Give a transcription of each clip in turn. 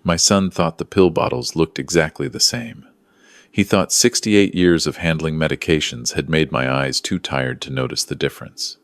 My son thought the pill bottles looked exactly the same. He thought 68 years of handling medications had made my eyes too tired to notice the difference.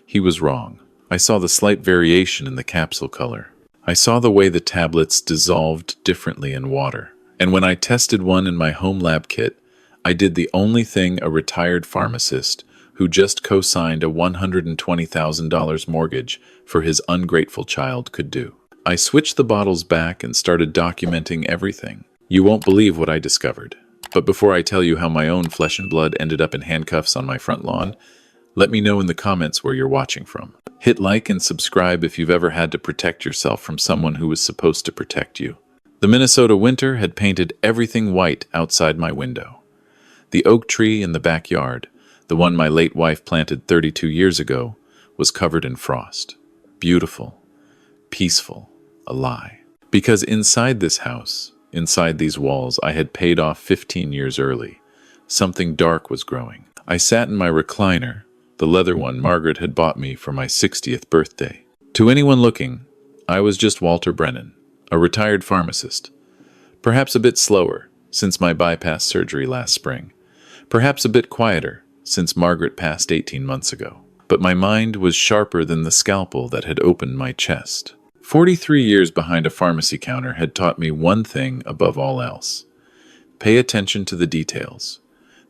He was wrong. I saw the slight variation in the capsule color. I saw the way the tablets dissolved differently in water. And when I tested one in my home lab kit, I did the only thing a retired pharmacist who just co-signed a $120,000 mortgage for his ungrateful child could do. I switched the bottles back and started documenting everything. You won't believe what I discovered. But before I tell you how my own flesh and blood ended up in handcuffs on my front lawn, let me know in the comments where you're watching from. Hit like and subscribe if you've ever had to protect yourself from someone who was supposed to protect you. The Minnesota winter had painted everything white outside my window. The oak tree in the backyard, the one my late wife planted 32 years ago, was covered in frost. Beautiful, peaceful, a lie. Because inside this house, inside these walls, I had paid off 15 years early. Something dark was growing. I sat in my recliner, the leather one Margaret had bought me for my 60th birthday. To anyone looking, I was just Walter Brennan, a retired pharmacist. Perhaps a bit slower, since my bypass surgery last spring. Perhaps a bit quieter, since Margaret passed 18 months ago. But my mind was sharper than the scalpel that had opened my chest. 43 years behind a pharmacy counter had taught me one thing above all else. Pay attention to the details.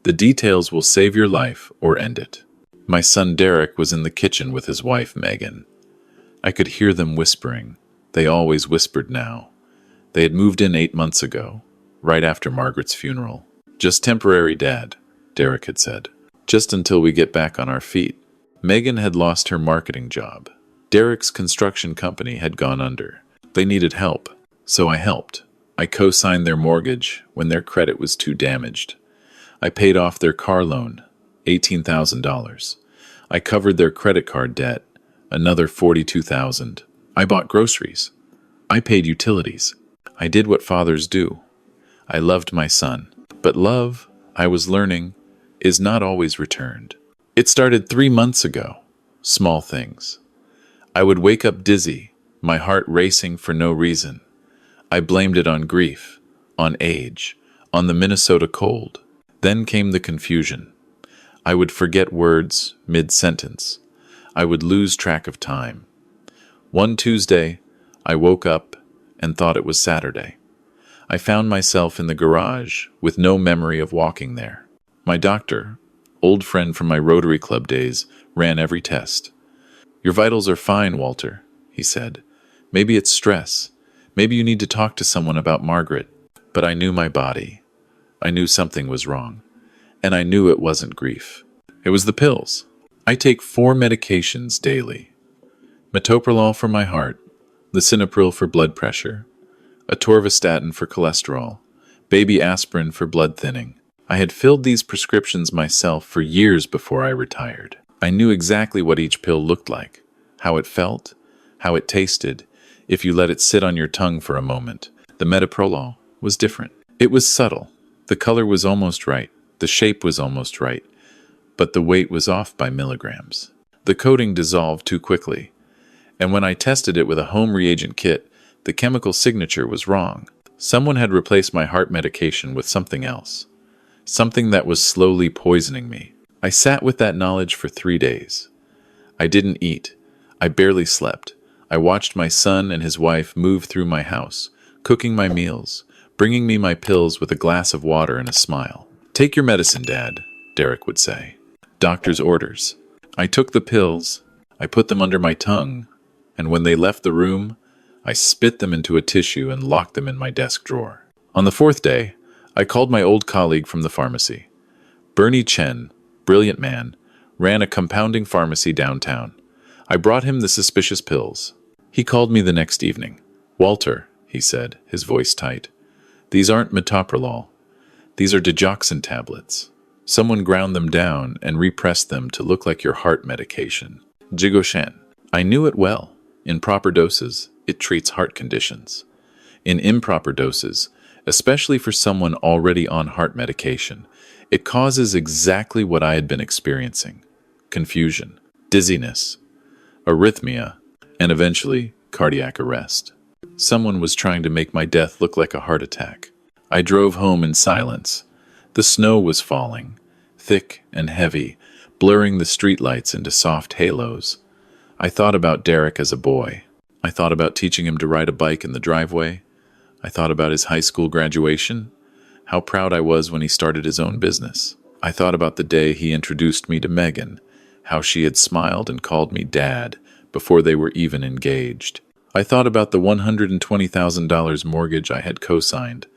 The details will save your life or end it. My son Derek was in the kitchen with his wife Megan. I could hear them whispering. They always whispered now. They had moved in 8 months ago, right after Margaret's funeral. Just temporary, Dad, Derek had said. Just until we get back on our feet. Megan had lost her marketing job. Derek's construction company had gone under. They needed help, so I helped. I co-signed their mortgage when their credit was too damaged. I paid off their car loan, $18,000. I covered their credit card debt, another $42,000. I bought groceries. I paid utilities. I did what fathers do. I loved my son. But love, I was learning, is not always returned. It started 3 months ago. Small things. I would wake up dizzy, my heart racing for no reason. I blamed it on grief, on age, on the Minnesota cold. Then came the confusion. I would forget words mid-sentence. I would lose track of time. One Tuesday, I woke up and thought it was Saturday. I found myself in the garage with no memory of walking there. My doctor, old friend from my Rotary Club days, ran every test. Your vitals are fine, Walter, he said. Maybe it's stress. Maybe you need to talk to someone about Margaret. But I knew my body. I knew something was wrong. And I knew it wasn't grief. It was the pills. I take 4 medications daily. Metoprolol for my heart, lisinopril for blood pressure, atorvastatin for cholesterol, baby aspirin for blood thinning. I had filled these prescriptions myself for years before I retired. I knew exactly what each pill looked like, how it felt, how it tasted, if you let it sit on your tongue for a moment. The metoprolol was different. It was subtle. The color was almost right. The shape was almost right. But the weight was off by milligrams. The coating dissolved too quickly. And when I tested it with a home reagent kit, the chemical signature was wrong. Someone had replaced my heart medication with something else. Something that was slowly poisoning me. I sat with that knowledge for 3 days. I didn't eat. I barely slept. I watched my son and his wife move through my house, cooking my meals, bringing me my pills with a glass of water and a smile. Take your medicine, Dad, Derek would say. Doctor's orders. I took the pills. I put them under my tongue. And when they left the room, I spit them into a tissue and locked them in my desk drawer. On the 4th day, I called my old colleague from the pharmacy. Bernie Chen, brilliant man, ran a compounding pharmacy downtown. I brought him the suspicious pills. He called me the next evening. Walter, he said, his voice tight. These aren't metoprolol. These are digoxin tablets. Someone ground them down and repressed them to look like your heart medication. Jigoshan. I knew it well. In proper doses, it treats heart conditions. In improper doses, especially for someone already on heart medication, it causes exactly what I had been experiencing. Confusion, dizziness, arrhythmia, and eventually cardiac arrest. Someone was trying to make my death look like a heart attack. I drove home in silence. The snow was falling, thick and heavy, blurring the streetlights into soft halos. I thought about Derek as a boy. I thought about teaching him to ride a bike in the driveway. I thought about his high school graduation, how proud I was when he started his own business. I thought about the day he introduced me to Megan, how she had smiled and called me Dad before they were even engaged. I thought about the $120,000 mortgage I had co-signed,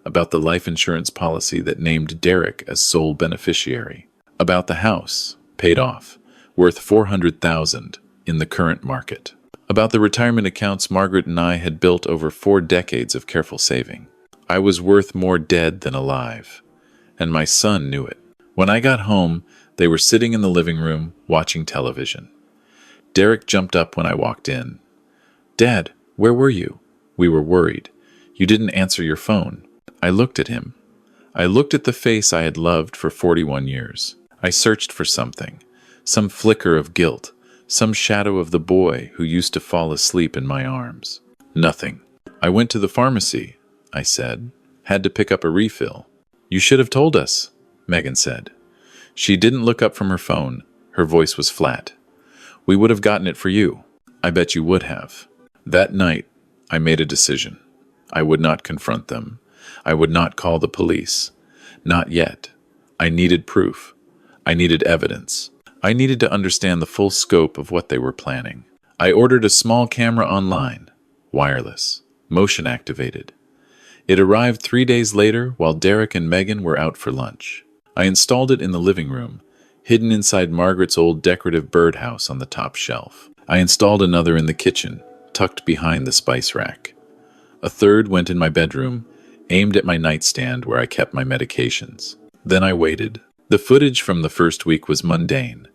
about the life insurance policy that named Derek as sole beneficiary, about the house, paid off, worth $400,000 in the current market, about the retirement accounts Margaret and I had built over 4 decades of careful saving. I was worth more dead than alive, and my son knew it. When I got home, they were sitting in the living room watching television. Derek jumped up when I walked in. "Dad, where were you?" We were worried. "You didn't answer your phone." I looked at him. I looked at the face I had loved for 41 years. I searched for something, some flicker of guilt, some shadow of the boy who used to fall asleep in my arms. Nothing. "I went to the pharmacy," I said. "Had to pick up a refill." "You should have told us," Megan said. She didn't look up from her phone. Her voice was flat. "We would have gotten it for you." "I bet you would have." That night, I made a decision. I would not confront them. I would not call the police. Not yet. I needed proof. I needed evidence. I needed to understand the full scope of what they were planning. I ordered a small camera online, wireless, motion activated. It arrived 3 days later while Derek and Megan were out for lunch. I installed it in the living room, hidden inside Margaret's old decorative birdhouse on the top shelf. I installed another in the kitchen, tucked behind the spice rack. A third went in my bedroom, aimed at my nightstand where I kept my medications. Then I waited. The footage from the first week was mundane.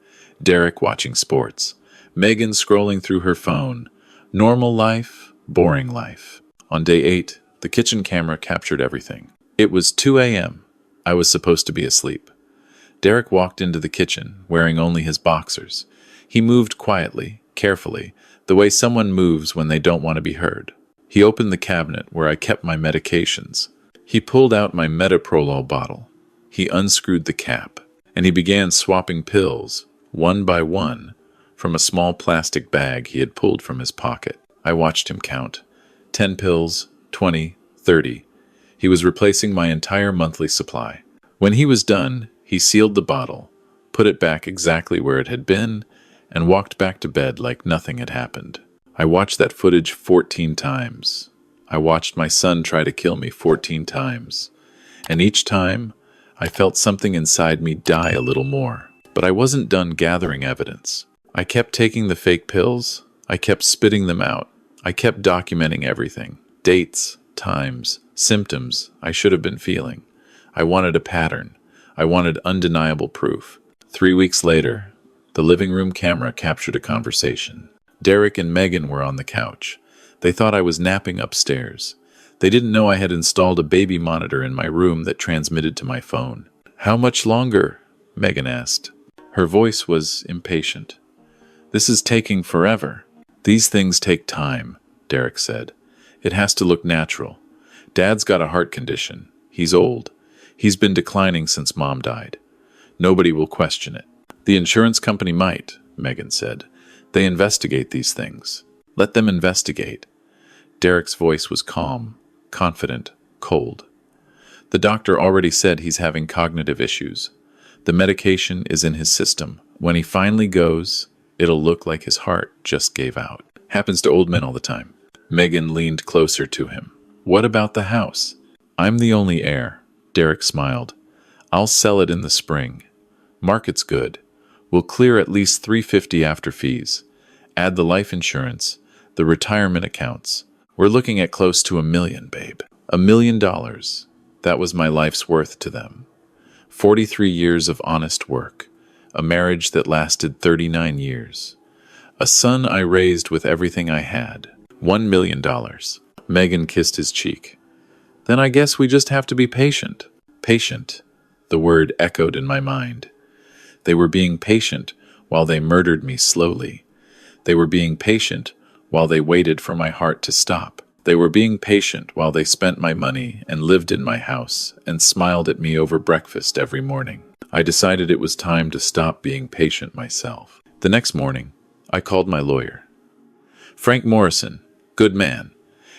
Derek watching sports, Megan scrolling through her phone. Normal life, boring life. On day 8, the kitchen camera captured everything. It was 2 a.m. I was supposed to be asleep. Derek walked into the kitchen, wearing only his boxers. He moved quietly, carefully, the way someone moves when they don't want to be heard. He opened the cabinet where I kept my medications. He pulled out my metoprolol bottle. He unscrewed the cap, and he began swapping pills, one by one, from a small plastic bag he had pulled from his pocket. I watched him count. 10 pills, 20, 30. He was replacing my entire monthly supply. When he was done, he sealed the bottle, put it back exactly where it had been, and walked back to bed like nothing had happened. I watched that footage 14 times. I watched my son try to kill me 14 times. And each time, I felt something inside me die a little more. But I wasn't done gathering evidence. I kept taking the fake pills. I kept spitting them out. I kept documenting everything. Dates, times, symptoms I should have been feeling. I wanted a pattern. I wanted undeniable proof. 3 weeks later, the living room camera captured a conversation. Derek and Megan were on the couch. They thought I was napping upstairs. They didn't know I had installed a baby monitor in my room that transmitted to my phone. "How much longer?" Megan asked. Her voice was impatient. "This is taking forever." "These things take time," Derek said. "It has to look natural. Dad's got a heart condition. He's old. He's been declining since Mom died. Nobody will question it." "The insurance company might," Megan said. "They investigate these things. Let them investigate." Derek's voice was calm, confident, cold. "The doctor already said he's having cognitive issues. The medication is in his system. When he finally goes, it'll look like his heart just gave out. Happens to old men all the time." Megan leaned closer to him. "What about the house?" "I'm the only heir," Derek smiled. "I'll sell it in the spring. Market's good. We'll clear at least $350 after fees. Add the life insurance, the retirement accounts. We're looking at close to $1 million, babe. $1 million. That was my life's worth to them. 43 years of honest work. A marriage that lasted 39 years. A son I raised with everything I had. $1 million. Megan kissed his cheek. "Then I guess we just have to be patient." Patient. The word echoed in my mind. They were being patient while they murdered me slowly. They were being patient while they waited for my heart to stop. They were being patient while they spent my money and lived in my house and smiled at me over breakfast every morning. I decided it was time to stop being patient myself. The next morning, I called my lawyer. Frank Morrison, good man,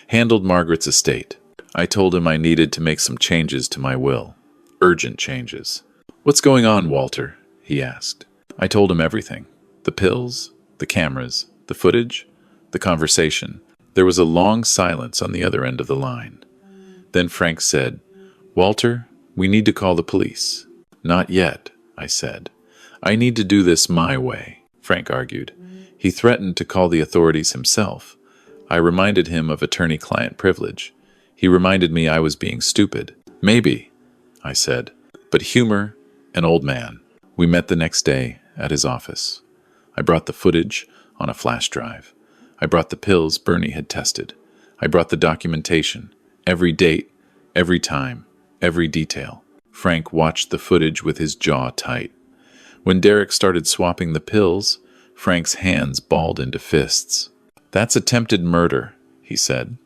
handled Margaret's estate. I told him I needed to make some changes to my will. Urgent changes. "What's going on, Walter?" he asked. I told him everything. The pills, the cameras, the footage, the conversation. There was a long silence on the other end of the line. Then Frank said, "Walter, we need to call the police." "Not yet," I said. "I need to do this my way," Frank argued. He threatened to call the authorities himself. I reminded him of attorney-client privilege. He reminded me I was being stupid. "Maybe," I said, "but humor, an old man." We met the next day at his office. I brought the footage on a flash drive. I brought the pills Bernie had tested. I brought the documentation, every date, every time, every detail. Frank watched the footage with his jaw tight. When Derek started swapping the pills, Frank's hands balled into fists. "That's attempted murder," he said.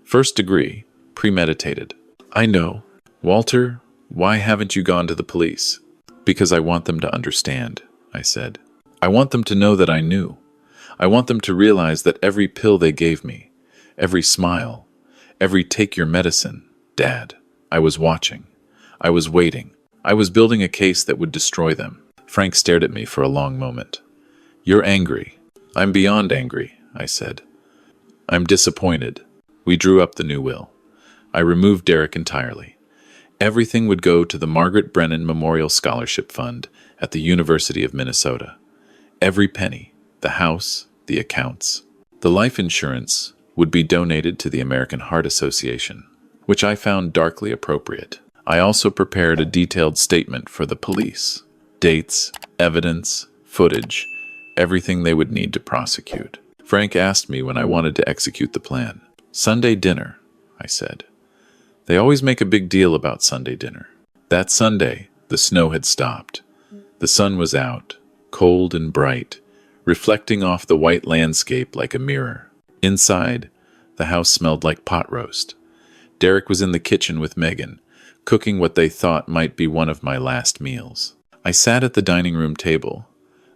"First degree, premeditated." "I know. Walter, why haven't you gone to the police?" "Because I want them to understand," I said. "I want them to know that I knew. I want them to realize that every pill they gave me, every smile, every take your medicine, Dad, I was watching. I was waiting. I was building a case that would destroy them." Frank stared at me for a long moment. "You're angry." "I'm beyond angry," I said. "I'm disappointed." We drew up the new will. I removed Derek entirely. Everything would go to the Margaret Brennan Memorial Scholarship Fund at the University of Minnesota. Every penny, the house, the accounts. The life insurance would be donated to the American Heart Association, which I found darkly appropriate. I also prepared a detailed statement for the police. Dates, evidence, footage, everything they would need to prosecute. Frank asked me when I wanted to execute the plan. "Sunday dinner," I said. They always make a big deal about Sunday dinner. That Sunday, the snow had stopped. The sun was out, cold and bright, reflecting off the white landscape like a mirror. Inside, the house smelled like pot roast. Derek was in the kitchen with Megan, cooking what they thought might be one of my last meals. I sat at the dining room table,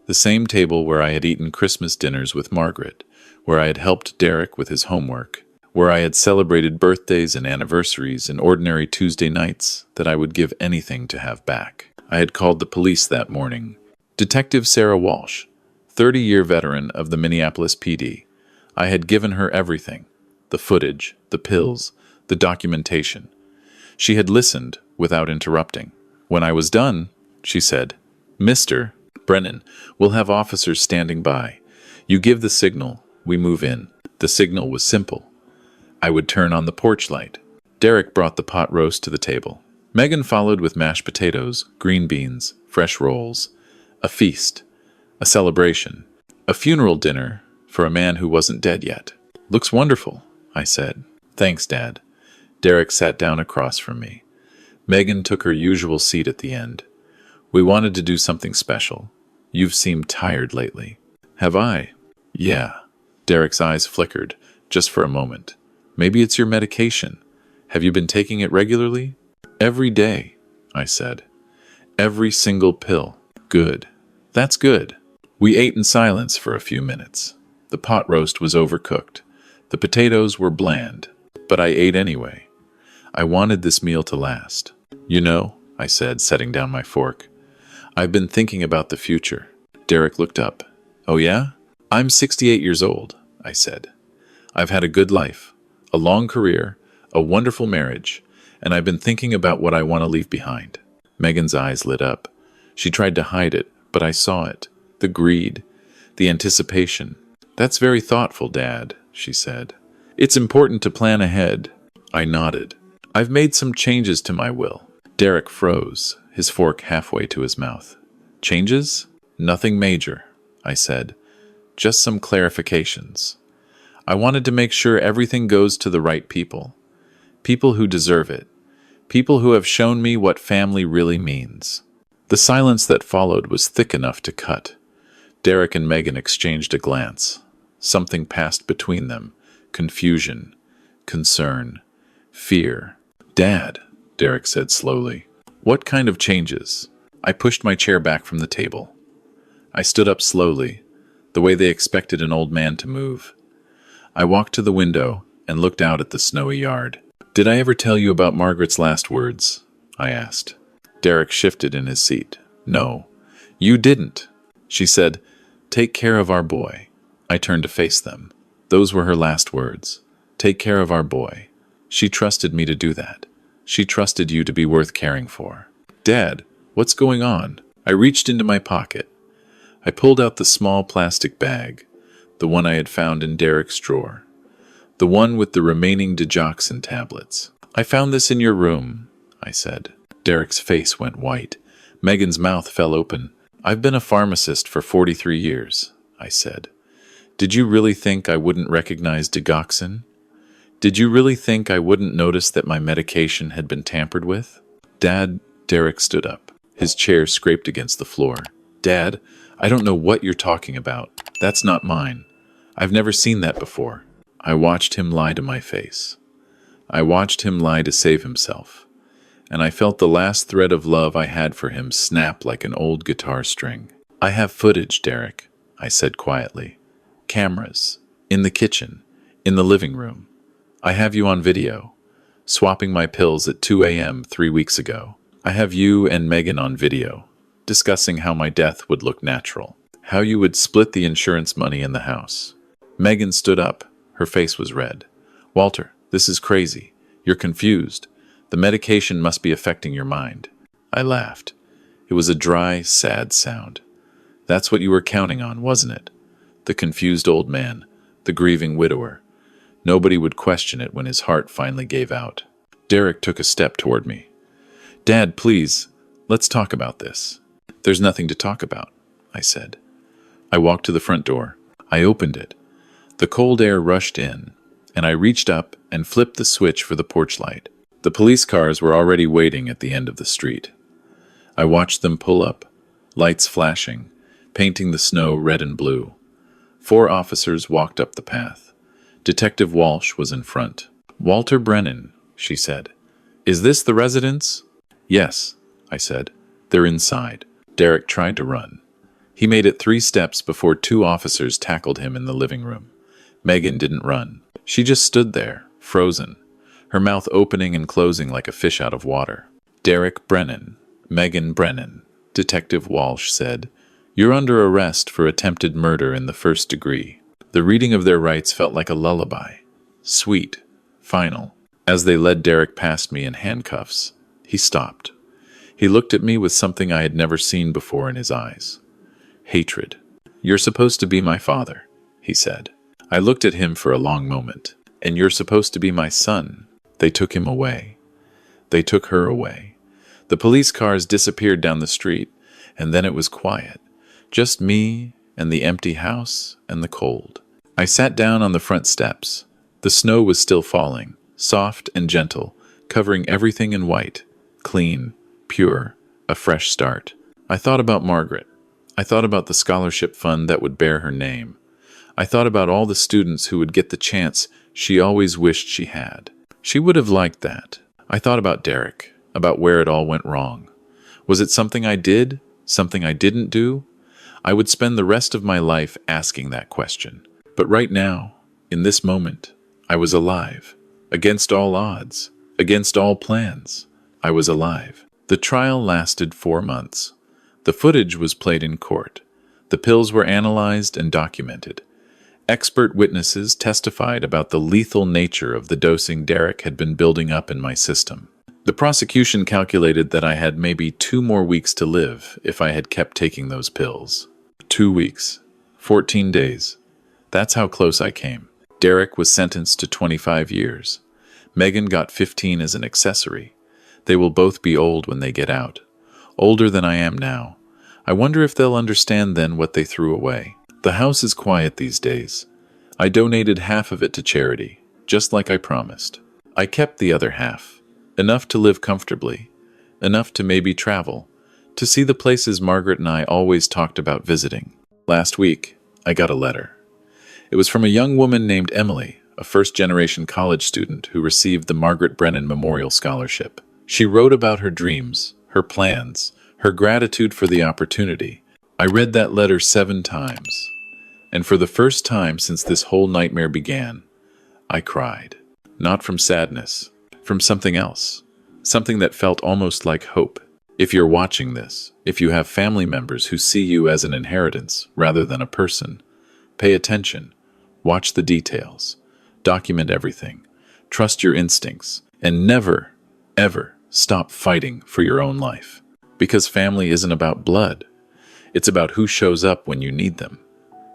the same table where I had eaten Christmas dinners with Margaret, where I had helped Derek with his homework, where I had celebrated birthdays and anniversaries and ordinary Tuesday nights that I would give anything to have back. I had called the police that morning. Detective Sarah Walsh, 30-year veteran of the Minneapolis PD. I had given her everything, the footage, the pills, the documentation. She had listened without interrupting. When I was done, she said, "Mr. Brennan, we'll have officers standing by. You give the signal, we move in." The signal was simple. I would turn on the porch light. Derek brought the pot roast to the table. Megan followed with mashed potatoes, green beans, fresh rolls. A feast. A celebration. A funeral dinner for a man who wasn't dead yet. "Looks wonderful," I said. "Thanks, Dad." Derek sat down across from me. Megan took her usual seat at the end. "We wanted to do something special. You've seemed tired lately." "Have I?" "Yeah." Derek's eyes flickered, just for a moment. "Maybe it's your medication. Have you been taking it regularly?" "Every day," I said. "Every single pill." "Good. That's good." We ate in silence for a few minutes. The pot roast was overcooked. The potatoes were bland, but I ate anyway. I wanted this meal to last. "You know," I said, setting down my fork, "I've been thinking about the future." Derek looked up. "Oh yeah? I'm 68 years old," I said. "I've had a good life, a long career, a wonderful marriage, and I've been thinking about what I want to leave behind." Megan's eyes lit up. She tried to hide it, but I saw it. The greed, the anticipation. "That's very thoughtful, Dad," she said. "It's important to plan ahead." I nodded. "I've made some changes to my will." Derek froze, his fork halfway to his mouth. "Changes?" "Nothing major," I said. "Just some clarifications. I wanted to make sure everything goes to the right people. People who deserve it. People who have shown me what family really means." The silence that followed was thick enough to cut. Derek and Megan exchanged a glance. Something passed between them. Confusion. concern, fear. "Dad," Derek said slowly, "what kind of changes?" I pushed my chair back from the table. I stood up slowly, the way they expected an old man to move. I walked to the window and looked out at the snowy yard. "Did I ever tell you about Margaret's last words?" I asked. Derek shifted in his seat. "No, you didn't. She said, 'Take care of our boy.'" I turned to face them. Those were her last words. "Take care of our boy." She trusted me to do that. She trusted you to be worth caring for. "Dad, what's going on?" I reached into my pocket. I pulled out the small plastic bag, the one I had found in Derek's drawer, the one with the remaining digoxin tablets. "I found this in your room," I said. Derek's face went white. Megan's mouth fell open. "I've been a pharmacist for 43 years, I said. "Did you really think I wouldn't recognize digoxin? Did you really think I wouldn't notice that my medication had been tampered with?" "Dad," Derek stood up. His chair scraped against the floor. "Dad, I don't know what you're talking about. That's not mine. I've never seen that before." I watched him lie to my face. I watched him lie to save himself. And I felt the last thread of love I had for him snap like an old guitar string. "I have footage, Derek," I said quietly. "Cameras. In the kitchen. In the living room. I have you on video. Swapping my pills at 2 a.m. 3 weeks ago. I have you and Megan on video. Discussing how my death would look natural. How you would split the insurance money in the house." Megan stood up. Her face was red. "Walter, this is crazy. You're confused. The medication must be affecting your mind." I laughed. It was a dry, sad sound. "That's what you were counting on, wasn't it? The confused old man, the grieving widower. Nobody would question it when his heart finally gave out." Derek took a step toward me. "Dad, please, let's talk about this." "There's nothing to talk about," I said. I walked to the front door. I opened it. The cold air rushed in, and I reached up and flipped the switch for the porch light. The police cars were already waiting at the end of the street. I watched them pull up, lights flashing, painting the snow red and blue. 4 officers walked up the path. Detective Walsh was in front. "Walter Brennan," she said. "Is this the residence?" "Yes," I said. "They're inside." Derek tried to run. He made it 3 steps before 2 officers tackled him in the living room. Megan didn't run. She just stood there, frozen, her mouth opening and closing like a fish out of water. "Derek Brennan, Megan Brennan," Detective Walsh said. "You're under arrest for attempted murder in the 1st degree." The reading of their rights felt like a lullaby. Sweet, final. As they led Derek past me in handcuffs, he stopped. He looked at me with something I had never seen before in his eyes. Hatred. "You're supposed to be my father," he said. I looked at him for a long moment. "And you're supposed to be my son." They took him away. They took her away. The police cars disappeared down the street, and then it was quiet. Just me and the empty house and the cold. I sat down on the front steps. The snow was still falling, soft and gentle, covering everything in white. Clean, pure, a fresh start. I thought about Margaret. I thought about the scholarship fund that would bear her name. I thought about all the students who would get the chance she always wished she had. She would have liked that. I thought about Derek, about where it all went wrong. Was it something I did? Something I didn't do? I would spend the rest of my life asking that question. But right now, in this moment, I was alive. Against all odds, against all plans, I was alive. The trial lasted 4 months. The footage was played in court. The pills were analyzed and documented. Expert witnesses testified about the lethal nature of the dosing Derek had been building up in my system. The prosecution calculated that I had maybe 2 more weeks to live if I had kept taking those pills. 2 weeks. 14 days. That's how close I came. Derek was sentenced to 25 years. Megan got 15 as an accessory. They will both be old when they get out. Older than I am now. I wonder if they'll understand then what they threw away. The house is quiet these days. I donated half of it to charity, just like I promised. I kept the other half. Enough to live comfortably. Enough to maybe travel. To see the places Margaret and I always talked about visiting. Last week, I got a letter. It was from a young woman named Emily, a first-generation college student who received the Margaret Brennan Memorial Scholarship. She wrote about her dreams, her plans, her gratitude for the opportunity. I read that letter 7 times, and for the first time since this whole nightmare began, I cried. Not from sadness, from something else. Something that felt almost like hope. If you're watching this, if you have family members who see you as an inheritance rather than a person, pay attention. Watch the details. Document everything. Trust your instincts. And never, ever stop fighting for your own life. Because family isn't about blood. It's about who shows up when you need them.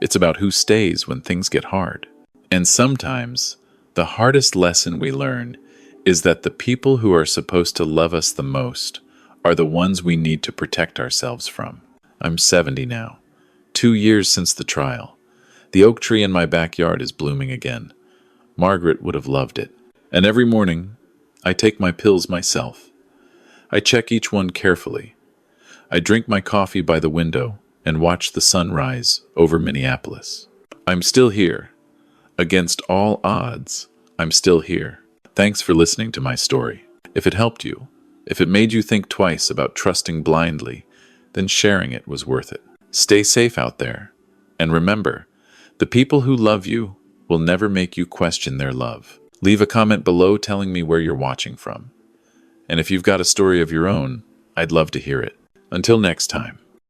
It's about who stays when things get hard. And sometimes, the hardest lesson we learn is that the people who are supposed to love us the most are the ones we need to protect ourselves from. I'm 70 now. 2 years since the trial. The oak tree in my backyard is blooming again. Margaret would have loved it. And every morning, I take my pills myself. I check each one carefully. I drink my coffee by the window and watch the sun rise over Minneapolis. I'm still here. Against all odds, I'm still here. Thanks for listening to my story. If it helped you, if it made you think twice about trusting blindly, then sharing it was worth it. Stay safe out there. And remember, the people who love you will never make you question their love. Leave a comment below telling me where you're watching from. And if you've got a story of your own, I'd love to hear it. Until next time.